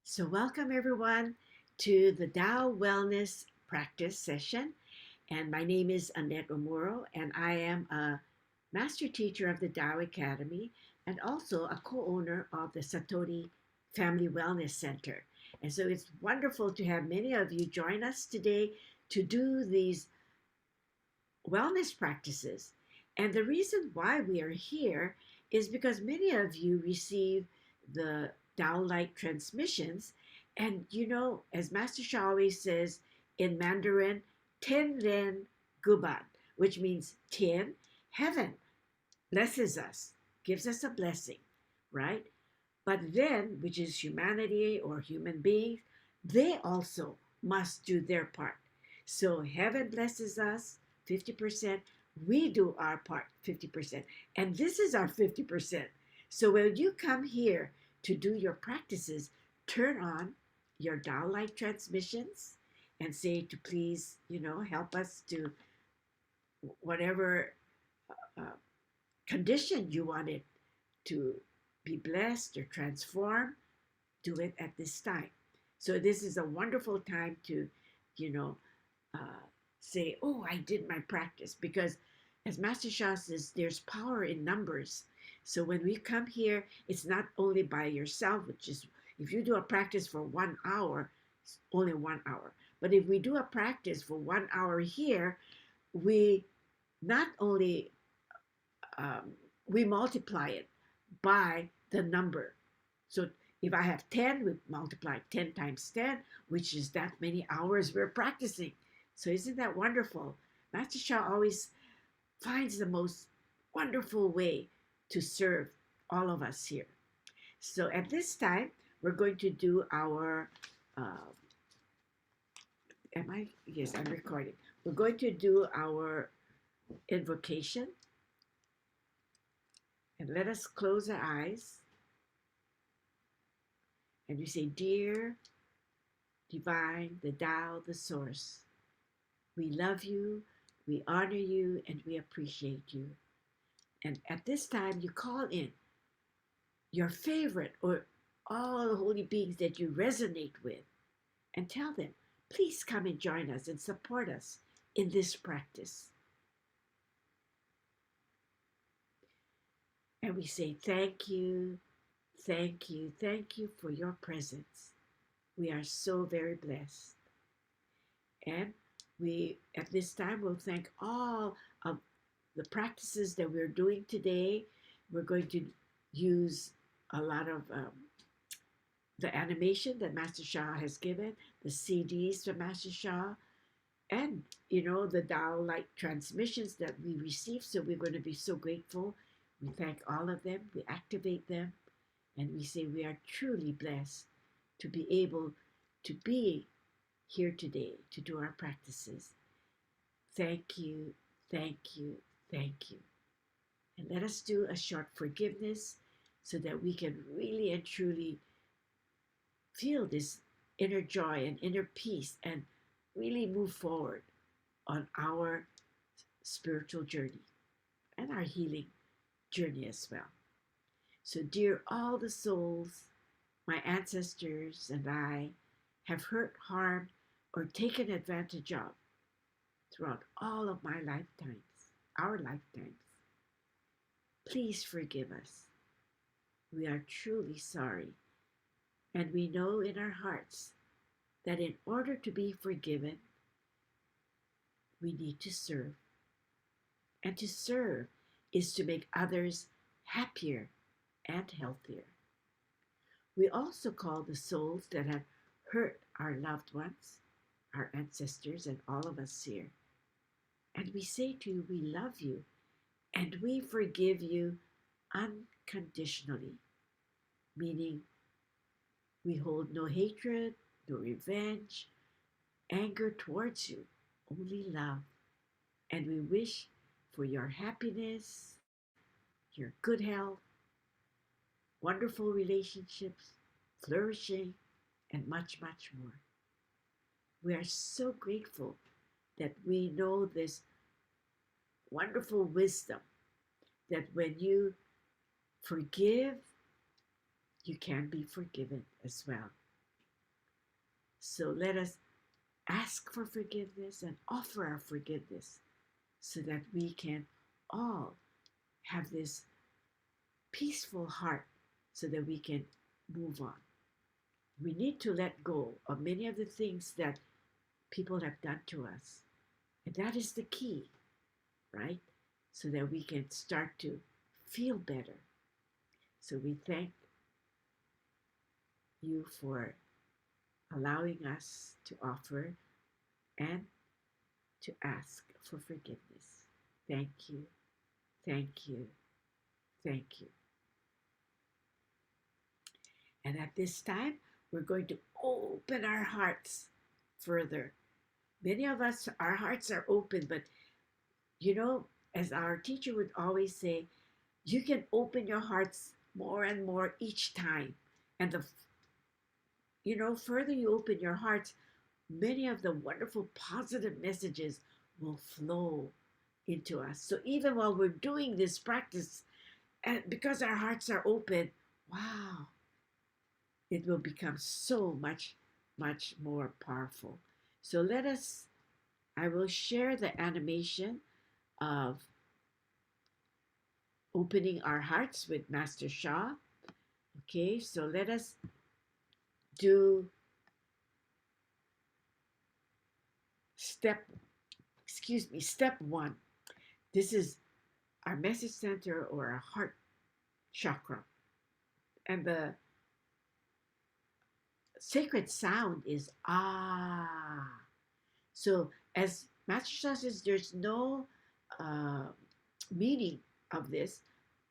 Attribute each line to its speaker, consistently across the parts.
Speaker 1: So, welcome everyone to the Tao Wellness Practice session. And my name is Annette Omuro, and I am a master teacher of the Tao Academy and also a co owner of the Satori Family Wellness Center. And so, it's wonderful to have many of you join us today to do these wellness practices. And the reason why we are here is because many of you receive the Tao Light transmissions. And as Master Sha always says in Mandarin, Ten Ren Guban, which means 10, heaven blesses us, gives us a blessing, right? But then, which is humanity or human beings, they also must do their part. So heaven blesses us 50%. We do our part 50%. And this is our 50%. So when you come here to do your practices, turn on your Tao Light transmissions and say to please, help us to whatever uh, condition you want it to be blessed or transform, do it at this time. So this is a wonderful time to, you know, uh, say, oh, I did my practice. Because as Master Sha says, there's power in numbers. So when we come here, it's not only by yourself, which is, if you do a practice for 1 hour, it's only 1 hour. But if we do a practice for 1 hour here, we not only um, we multiply it by the number. So if I have 10, we multiply 10 times 10, which is that many hours we're practicing. So isn't that wonderful? Master Sha always finds the most wonderful way to serve all of us here. So at this time, we're going to do our, yes, I'm recording. We're going to do our invocation. And let us close our eyes. And we say, Dear Divine, the Tao, the Source, we love you, we honor you, and we appreciate you. And at this time, you call in your favorite or all the holy beings that you resonate with and tell them, please come and join us and support us in this practice. And we say, thank you, thank you, thank you for your presence. We are so very blessed. And we, at this time, will thank all of the practices that we're doing today. We're going to use a lot of the animation that Master Sha has given, the CDs from Master Sha, and, the Tao Light transmissions that we receive. So we're going to be so grateful. We thank all of them. We activate them. And we say we are truly blessed to be able to be here today to do our practices. Thank you, thank you, thank you. And let us do a short forgiveness so that we can really and truly feel this inner joy and inner peace and really move forward on our spiritual journey and our healing journey as well. So, dear all the souls, my ancestors and I have hurt, harmed, or taken advantage of throughout all of my lifetimes, our lifetimes, please forgive us. We are truly sorry. And we know in our hearts that in order to be forgiven, we need to serve. And to serve is to make others happier and healthier. We also call the souls that have hurt our loved ones, our ancestors, and all of us here. And we say to you, we love you, and we forgive you unconditionally, meaning we hold no hatred, no revenge, anger towards you, only love. And we wish for your happiness, your good health, wonderful relationships, flourishing, and much, much more. We are so grateful that we know this wonderful wisdom that when you forgive, you can be forgiven as well. So let us ask for forgiveness and offer our forgiveness so that we can all have this peaceful heart so that we can move on. We need to let go of many of the things that people have done to us. And that is the key, right? So that we can start to feel better. So we thank you for allowing us to offer and to ask for forgiveness. Thank you, thank you, thank you. And at this time, we're going to open our hearts further. Many of us, our hearts are open, but you know, as our teacher would always say, you can open your hearts more and more each time. And further you open your hearts, many of the wonderful positive messages will flow into us. So even while we're doing this practice, and because our hearts are open, wow, it will become so much, much more powerful. So I will share the animation of opening our hearts with Master Sha. Okay, so let us do step one. This is our message center or our heart chakra. And the sacred sound is ah. So as Master Sha says, there's no meaning of this,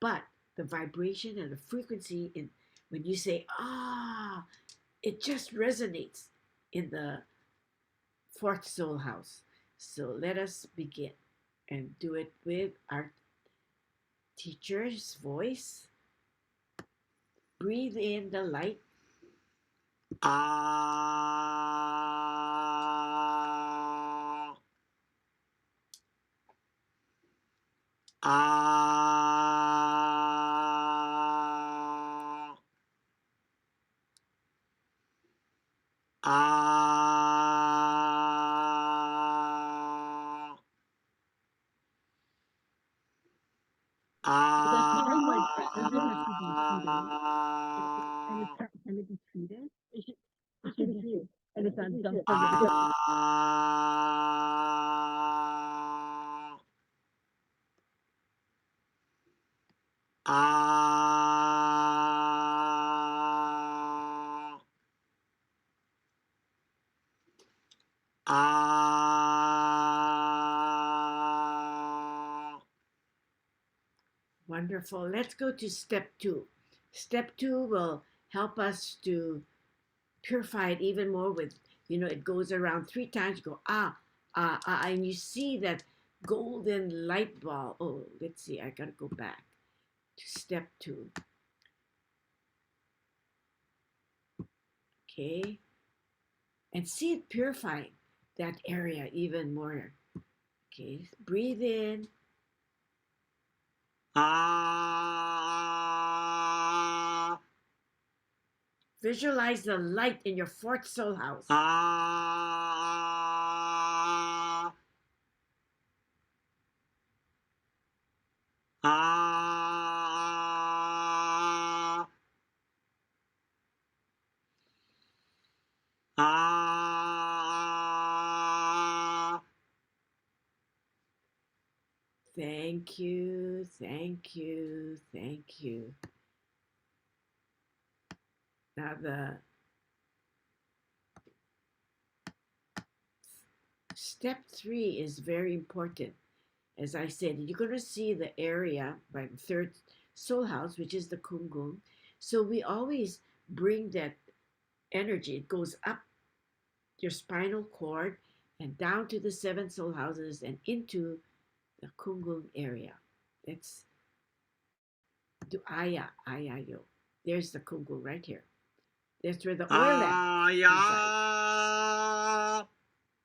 Speaker 1: but the vibration and the frequency when you say ah, it just resonates in the fourth soul house. So let us begin and do it with our teacher's voice. Breathe in the light.
Speaker 2: Ah. Ah. Ah.
Speaker 3: Does it have to be treated? Can it be treated? It should be treated. And it's on some
Speaker 1: Wonderful. Let's go to step 2. Step 2 will help us to purify it even more with, it goes around 3 times. You go, and you see that golden light ball. Oh, let's see. I got to go back to step 2. Okay. And see it purifying that area even more. Okay. Breathe in.
Speaker 2: Ah.
Speaker 1: Visualize the light in your fourth soul house.
Speaker 2: Ah. Ah. Ah.
Speaker 1: Thank you, thank you, thank you. Now the step 3 is very important. As I said, you're going to see the area by the third soul house, which is the Kungung. So we always bring that energy. It goes up your spinal cord and down to the 7 soul houses and into the Kungung area. Let's do Aya, yo. There's the Kungung right here. That's where the oil lamp resides.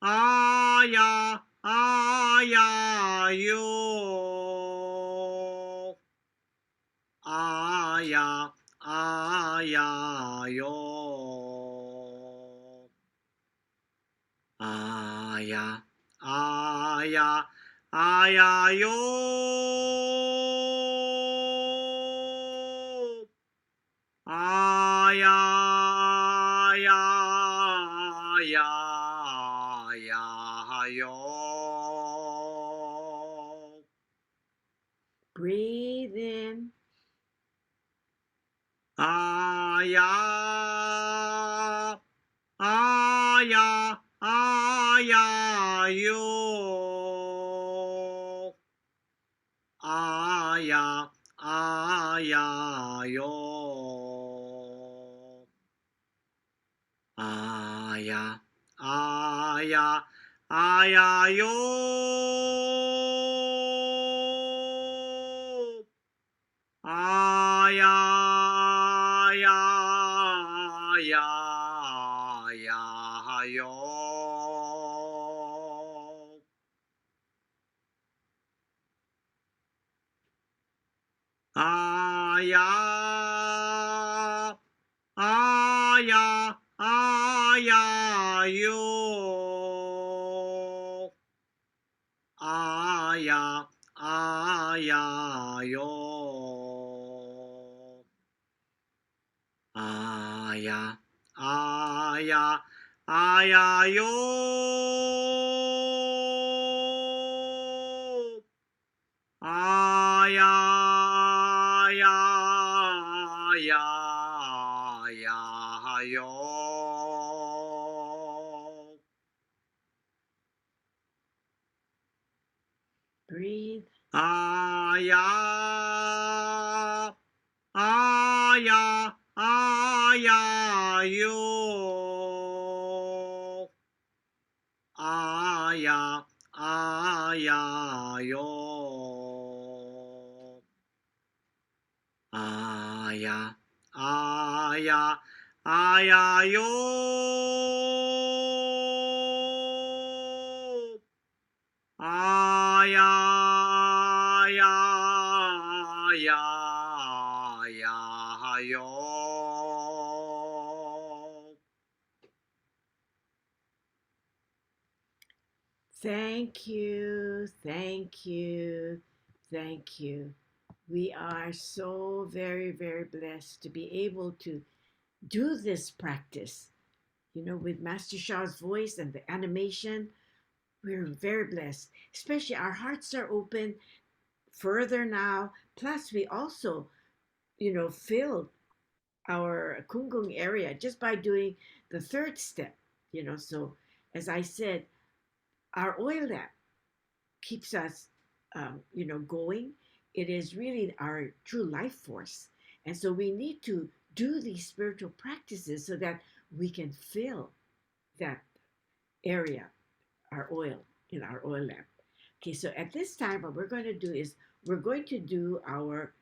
Speaker 2: Aya, yo. Aya, yo. aya, aya, aya yo. Aya, aya, aya, aya yo.
Speaker 1: Breathe in.
Speaker 2: Aya, aya, aya yo. Aya, aya yo. Aya, aya, aya yo. Aya, aya, aya, aya yo. Aya, aya, aya yo. Aya, aya yo. Aya, aya, aya yo. Aya, aya, aya, aya yo.
Speaker 1: Breathe.
Speaker 2: Aya, aya, aya yo. Aya, aya yo. Aya, aya, aya yo. Aya, aya, aya, aya yo.
Speaker 1: Thank you, thank you, thank you. We are so very, very blessed to be able to do this practice. You know, with Master Sha's voice and the animation, we're very blessed. Especially our hearts are open further now. Plus, we also, filled our Kungung area just by doing the third step. So as I said, our oil lamp keeps us, going. It is really our true life force. And so we need to do these spiritual practices so that we can fill that area, our oil, in our oil lamp. Okay, so at this time, what we're going to do is we're going to do our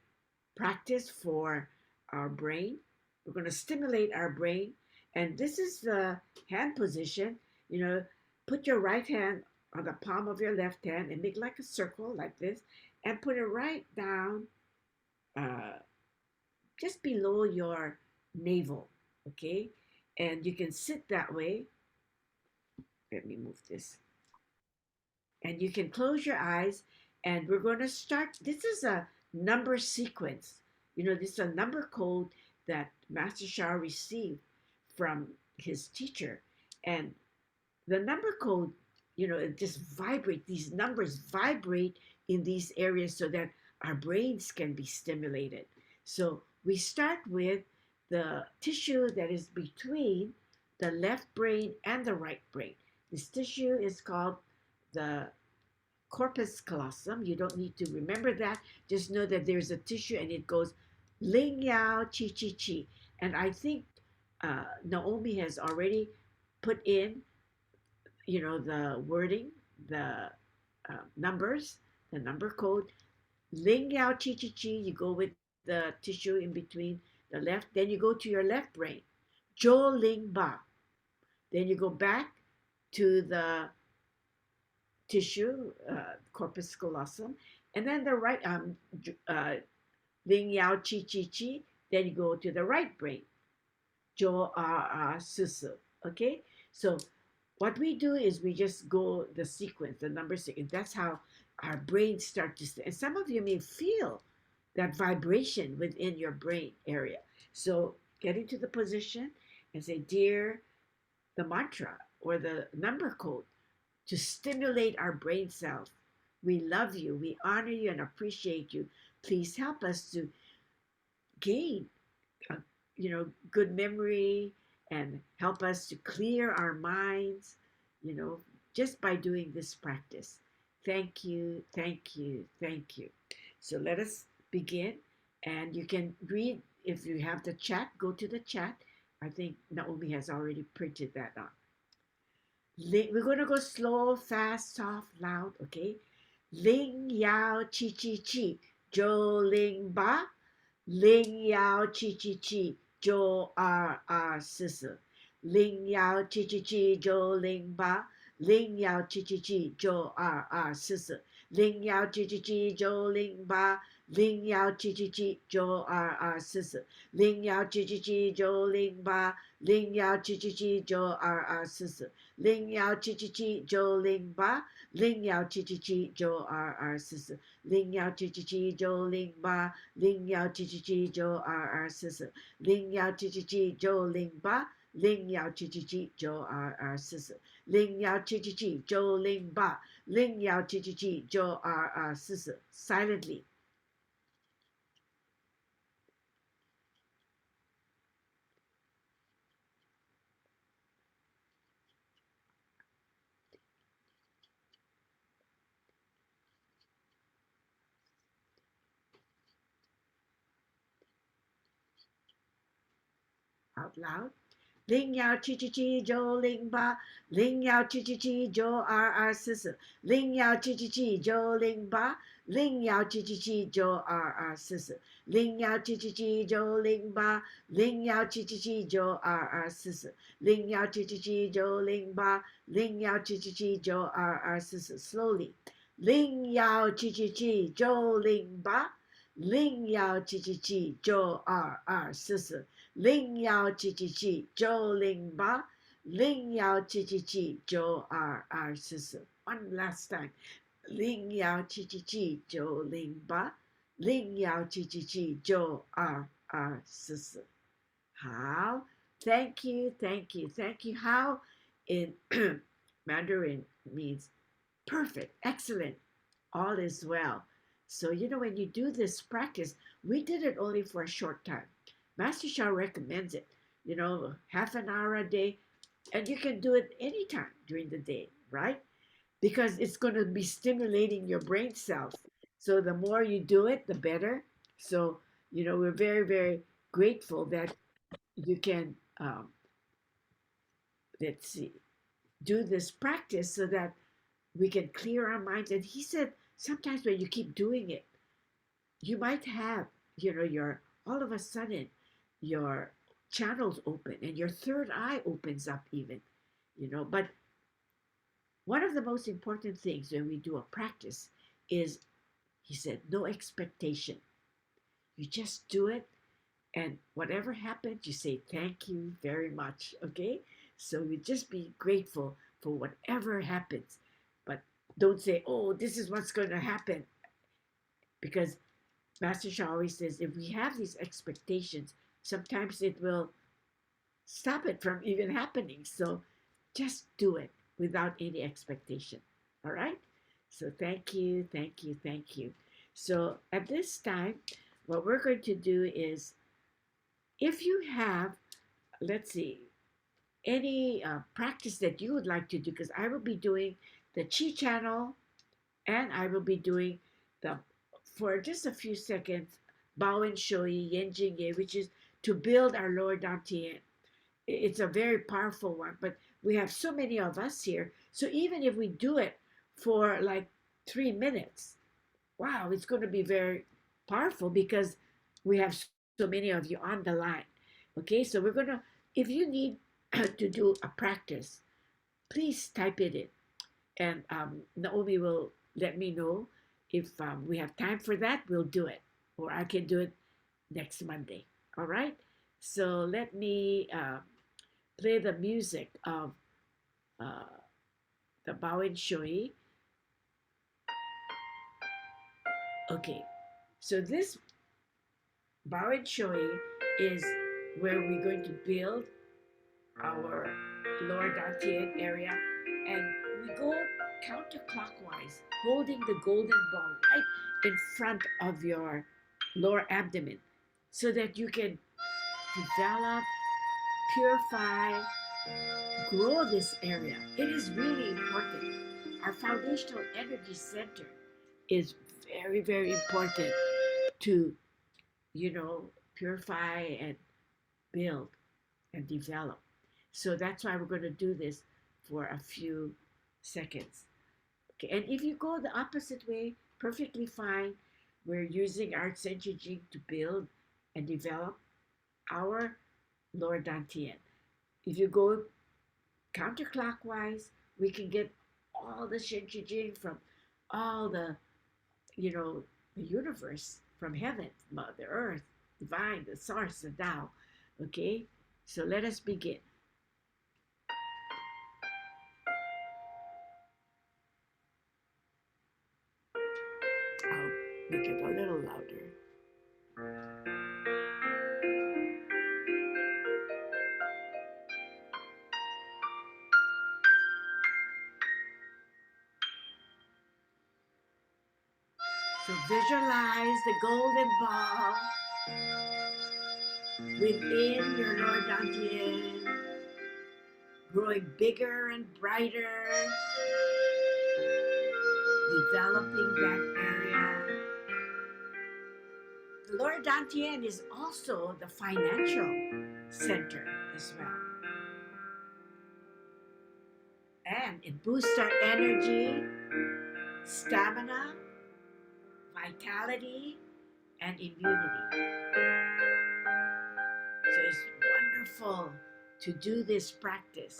Speaker 1: practice for our brain. We're going to stimulate our brain. And this is the hand position. You know, put your right hand on the palm of your left hand and make like a circle like this and put it right down uh, just below your navel. Okay. And you can sit that way. Let me move this. And you can close your eyes and we're going to start. This is a number sequence. This is a number code that Master Sha received from his teacher. And the number code, it just vibrate. These numbers vibrate in these areas so that our brains can be stimulated. So we start with the tissue that is between the left brain and the right brain. This tissue is called the corpus callosum. You don't need to remember that. Just know that there's a tissue and it goes ling yao chi chi chi. And I think Naomi has already put in, the wording, the numbers, the number code. Ling yao chi chi chi. You go with the tissue in between the left. Then you go to your left brain. Jo ling ba. Then you go back to the tissue, corpus callosum, and then the right ling yao chi chi chi. Then you go to the right brain, jo susu. Okay, so what we do is we just go the sequence, the number sequence. That's how our brains start to, and some of you may feel that vibration within your brain area. So get into the position and say, dear, the mantra or the number code to stimulate our brain cells. We love you, we honor you, and appreciate you. Please help us to gain, a, good memory and help us to clear our minds, just by doing this practice. Thank you, thank you, thank you. So let us begin. And you can read, if you have the chat, go to the chat. I think Naomi has already printed that on. We're going to go slow, fast, soft, loud, okay? Ling Yao Chi Chi Chi, Jo Ling Ba, Ling Yao Chi Chi Chi, Jo R Sisi. Ling Yao Chi Chi Chi, Jo Ling Ba, Ling Yao Chi Chi Chi, Jo R Sisi. Ling Yao Chi Chi Chi, Jo Ling Ba, Ling Yao Chi Chi Chi, Jo R Sisi. Ling Yao Chi Chi Chi, Jo Ling Ba, Ling Yao Chi Chi Chi, Jo R Sisi. Ling Yao Chi Chi Chi, Jo Ling Ba, Ling Yao Chi Chi Chi, Jo R Sisi. Ling Yao Chi Chi Chi, Jo Ling Ba, Ling Yao Chi Chi Chi, Jo Sisi. Ling Yao Chi Chi Chi, Jo Ling Ba, Ling Yao Chi Chi Chi, Jo Sisi. Ling Yao Chi Chi Chi, Jo Ling Ba, Ling Yao Chi Chi Chi, Jo Sisi. Silently. Out loud. Ling Yao Chi Chi Chi, Jo Ling Ba, Ling Yao Chi Chi Chi, Jo Sisi. Ling Yao Chi Chi Chi, Jo Ling Ba, Ling Yao Chi Chi Chi, Jo Sisi. Ling Yao Chi Chi Chi, Jo Ling Ba, Ling Yao Chi Chi Chi, Jo Sisi. Ling Yao Chi Chi Chi, Jo Ling Ba, Ling Yao Chi Chi Chi, Jo Sisi. Slowly. Ling Yao Chi Chi Chi, Jo Ling Ba, Ling Yao Chi Chi Chi, Jo Sisi. Ling Yao Chi Chi Chi, Jo Ling Ba, Ling Yao Chi Chi Chi, Jo Sisi. One last time. Ling Yao Chi Chi Chi, Jo Ling Ba, Ling Yao Chi Chi Chi, Jo Sisi. How? Thank you, thank you, thank you. How in Mandarin means perfect, excellent, all is well. So, when you do this practice, we did it only for a short time. Master Shah recommends it, half an hour a day, and you can do it anytime during the day, right? Because it's going to be stimulating your brain cells. So, the more you do it, the better. So, we're very, very grateful that you can, let's see, do this practice so that we can clear our minds. And he said, sometimes when you keep doing it, you might have, your all of a sudden your channels open and your third eye opens up even, But one of the most important things when we do a practice is, he said, no expectation. You just do it, and whatever happens, you say thank you very much. Okay, so you just be grateful for whatever happens, but don't say, oh, this is what's going to happen, because Master Shah always says if we have these expectations, sometimes it will stop it from even happening. So just do it without any expectation. All right? So thank you, thank you, thank you. So at this time, what we're going to do is, if you have, let's see, any practice that you would like to do, because I will be doing the Chi channel, and I will be doing the, for just a few seconds, Bao Shui Yen Jing Ye, which is to build our lower dantian. It's a very powerful one, but we have so many of us here. So even if we do it for like 3 minutes, wow, it's going to be very powerful because we have so many of you on the line. Okay, so we're going to, if you need to do a practice, please type it in. And Naomi will let me know if we have time for that. We'll do it, or I can do it next Monday. All right. So let me play the music of the Bowen Shui. Okay, so this Bowen Shui is where we're going to build our lower dantian area, and we go counterclockwise, holding the golden ball right in front of your lower abdomen so that you can develop, purify, grow this area. It is really important. Our foundational energy center is very, very important to, purify and build and develop. So that's why we're going to do this for a few seconds. Okay, and if you go the opposite way, perfectly fine. We're using our Senju Jing to build and develop our lower dantian. If you go counterclockwise, we can get all the Senju Jing from all the, the universe, from heaven, Mother Earth, divine, the source, the Tao. Okay, so let us begin. I'll make it a little louder. So visualize the golden ball within your lower dantian, growing bigger and brighter, developing that area. The lower dantian is also the financial center as well. And it boosts our energy, stamina, vitality, and immunity. So it's wonderful to do this practice.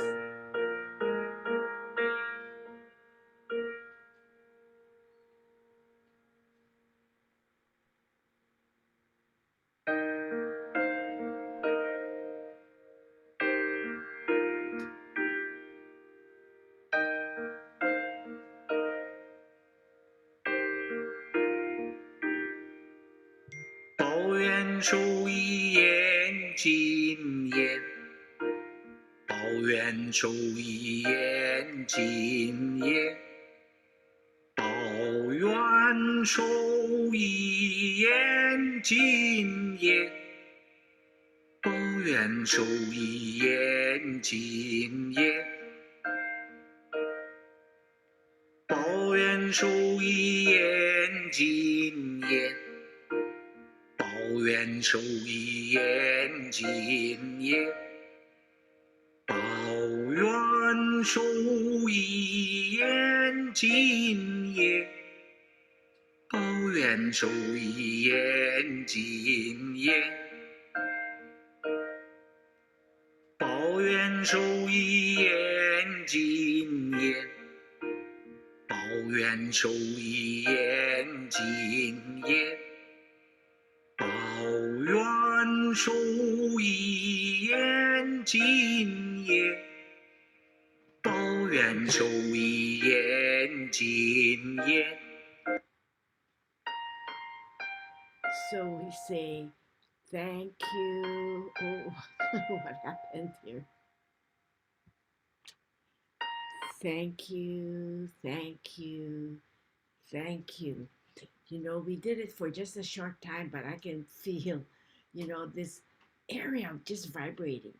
Speaker 2: Tao 元首一言金言，报元首一言金言，报元首一言金言，报元首一言金言，报元首一言金言。报元首一言金言，报元首一言金言，报元首一言金言，报元首一言金言，报元首一言金言。报元首一言金言，报元首一言金言。
Speaker 1: So we say, thank you. Oh, what happened here? Thank you, thank you, thank you. We did it for just a short time, but I can feel, this area just vibrating.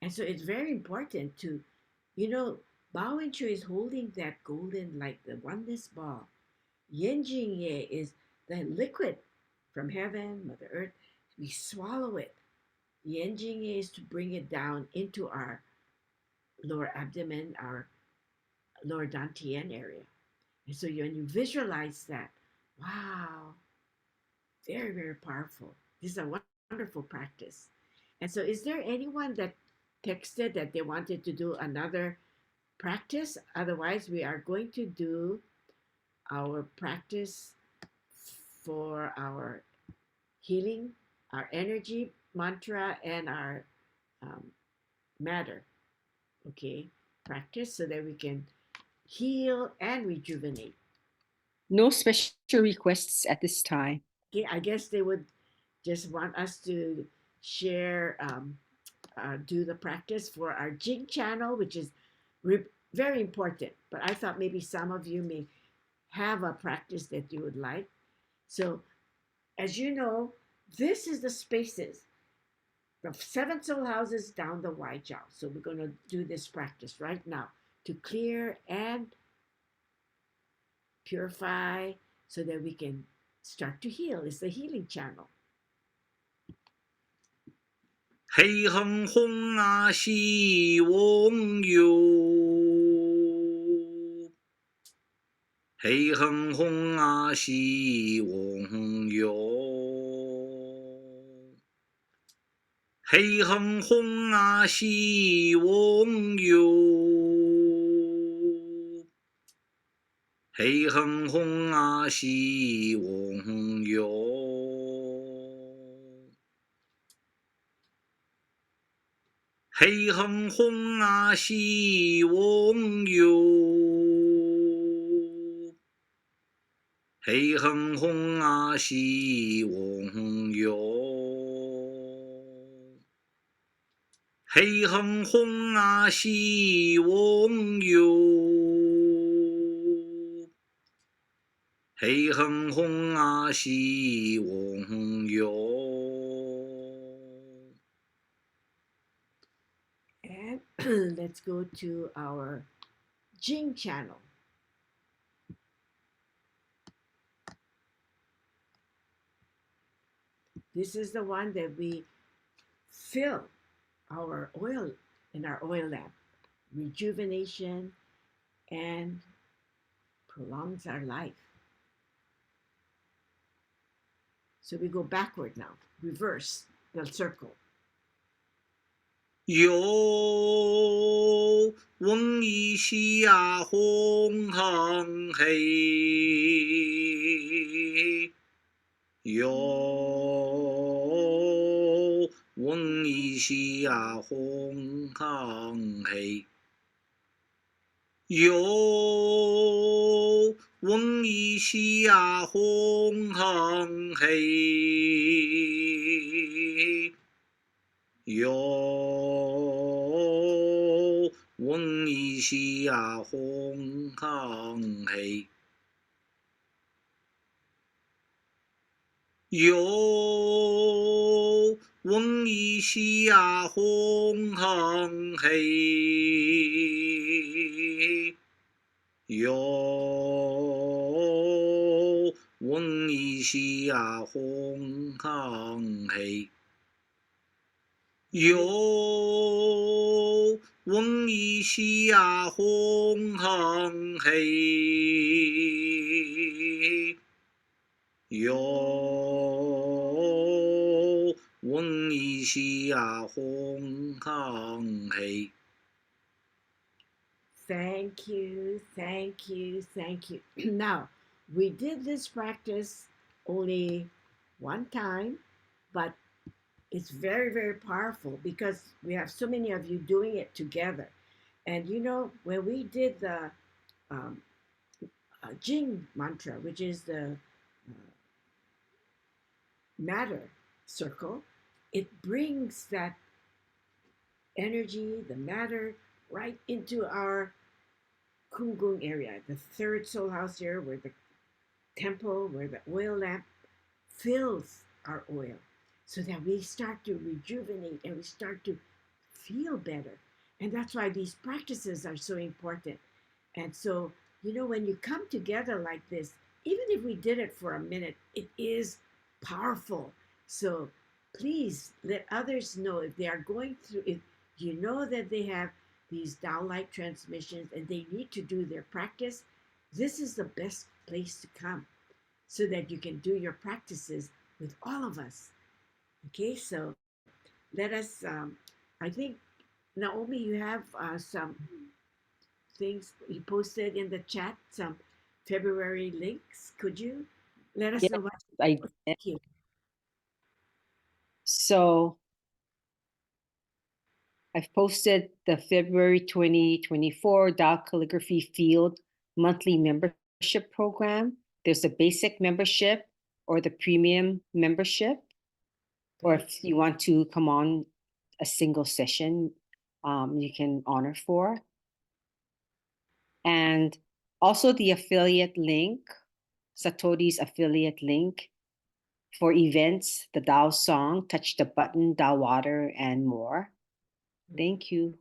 Speaker 1: And so it's very important to, Bao and Chu is holding that golden, like the oneness ball. Yin Jing Ye is the liquid from heaven, Mother Earth. We swallow it. Yin Jing Ye is to bring it down into our lower abdomen, our lower dantian area. And so when you visualize that, wow, very, very powerful. This is a wonderful practice. And so is there anyone that texted that they wanted to do another practice? Otherwise, we are going to do our practice for our healing, our energy mantra, and our matter. Okay. practice so that we can heal and rejuvenate.
Speaker 4: No special requests at this time.
Speaker 1: Okay, I guess they would just want us to share, do the practice for our Jing channel, which is very important. But I thought maybe some of you may have a practice that you would like. So, as you know, this is the spaces, the 7 soul houses down the Y jaw. So we're going to do this practice right now to clear and purify so that we can start to heal. It's the healing channel.
Speaker 2: 黑哼哼啊西翁哟，黑哼哼啊西翁哟，黑哼哼啊西翁哟，黑哼哼啊西翁哟。黑哼哼啊西翁哟，黑哼哼啊西翁哟，黑哼哼啊西翁哟，黑哼哼啊西翁哟。
Speaker 1: And let's go to our Jing channel. This is the one that we fill our oil in our oil lamp, rejuvenation and prolongs our life. So we go backward now, reverse the circle.
Speaker 2: 有翁一西呀红行嘿，有翁一西呀红行嘿，有翁一西呀红行嘿。有翁一西呀红行嘿，有翁一西呀红行嘿，有翁一西呀红行嘿。有翁一西呀红行嘿，有翁一西呀红行嘿。
Speaker 1: Thank you, thank you, thank you. Now, we did this practice only one time, but it's very, very powerful because we have so many of you doing it together. And you know, when we did the Jing mantra, which is the matter circle, it brings that energy, the matter, right into our Kungung area, the 3rd soul house here, where the temple, where the oil lamp fills our oil, so that we start to rejuvenate and we start to feel better. And that's why these practices are so important. And so, you know, when you come together like this, even if we did it for a minute, it is powerful. So please let others know if they are going through, if you know that they have these downlight transmissions and they need to do their practice, this is the best place to come so that you can do your practices with all of us. Okay, so let us, I think, Naomi, you have some things you posted in the chat, some February links. Could you let us
Speaker 4: Yes,
Speaker 1: know what?
Speaker 4: I
Speaker 1: Thank you.
Speaker 4: So I've posted the February 2024 Tao Calligraphy Field monthly membership program. There's a basic membership or the premium membership. Or if you want to come on a single session, you can honor for. And also the affiliate link, Satori's affiliate link for events, the Tao song, Touch the Button, Tao Water, and more. Thank you.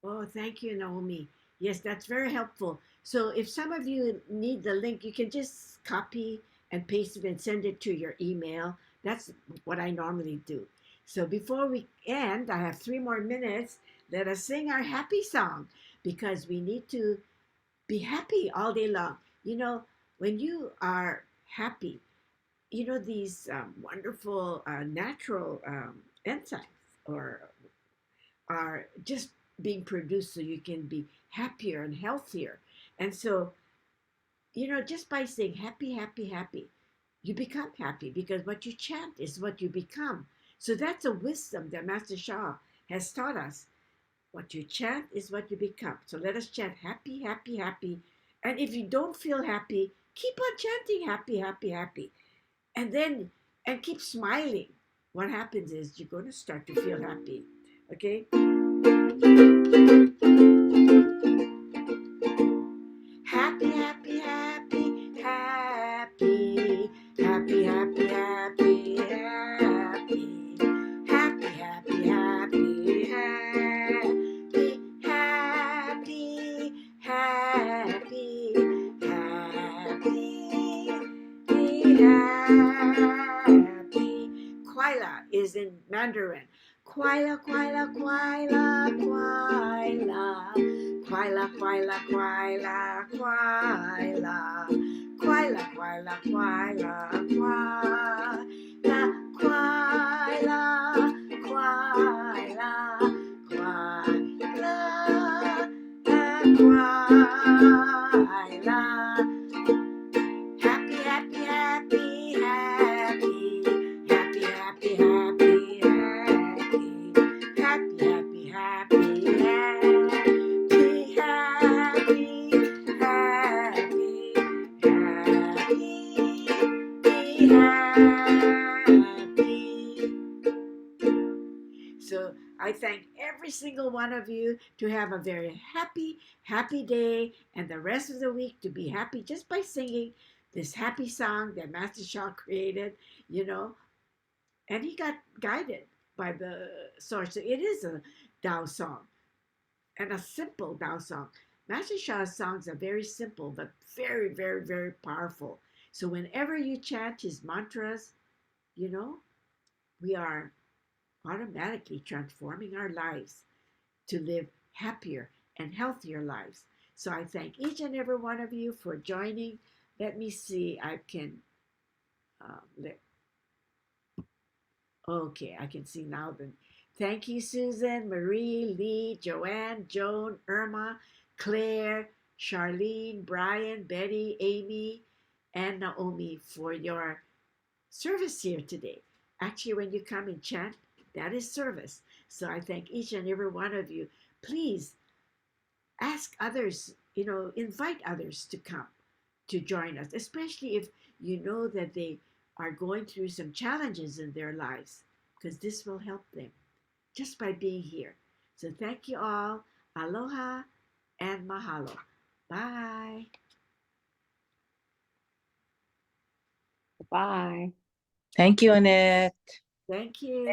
Speaker 1: Oh, thank you, Naomi. Yes, that's very helpful. So if some of you need the link, you can just copy and paste it and send it to your email. That's what I normally do. So before we end, I have 3 more minutes. Let us sing our happy song because we need to be happy all day long. You know, when you are happy, you know, these wonderful natural enzymes or are just being produced so you can be happier and healthier. And so, you know, just by saying happy, happy, happy, you become happy because what you chant is what you become. So that's a wisdom that Master Shah has taught us. What you chant is what you become. So let us chant happy, happy, happy. And if you don't feel happy, keep on chanting happy, happy, happy. And keep smiling. What happens is you're going to start to feel happy. Okay? Happy, happy, happy, happy, happy, happy, happy, happy, happy, happy, happy, happy, happy, happy, happy. Kwaila is in Mandarin. Kwaila, kwaila, kwaila, kwaila. Kwaila, kwaila, kwaila, kwaila. Kwaila, kwaila, kwaila, kwaila. Kwaila, kwaila, kwaila. Happy, happy, happy, happy. Happy, happy, happy, happy. Happy, happy, happy, happy. Happy, happy, happy. So I thank every single one of you to have a very happy, happy day and the rest of the week to be happy just by singing this happy song that Master Shah created, you know, and he got guided by the source. So it is a Tao song and a simple Tao song. Master Shah's songs are very simple, but very, very, very powerful. So whenever you chant his mantras, you know, we are automatically transforming our lives to live happier and healthier lives. So I thank each and every one of you for joining. Let me see, I can, okay, I can see now then. Thank you, Susan, Marie, Lee, Joanne, Joan, Irma, Claire, Charlene, Brian, Betty, Amy, and Naomi for your service here today. Actually, when you come and chant, that is service. So I thank each and every one of you. Please ask others, you know, invite others to come to join us, especially if you know that they are going through some challenges in their lives, because this will help them just by being here. So thank you all. Aloha and mahalo. Bye.
Speaker 4: Bye.
Speaker 5: Thank you, Annette.
Speaker 1: Thank you.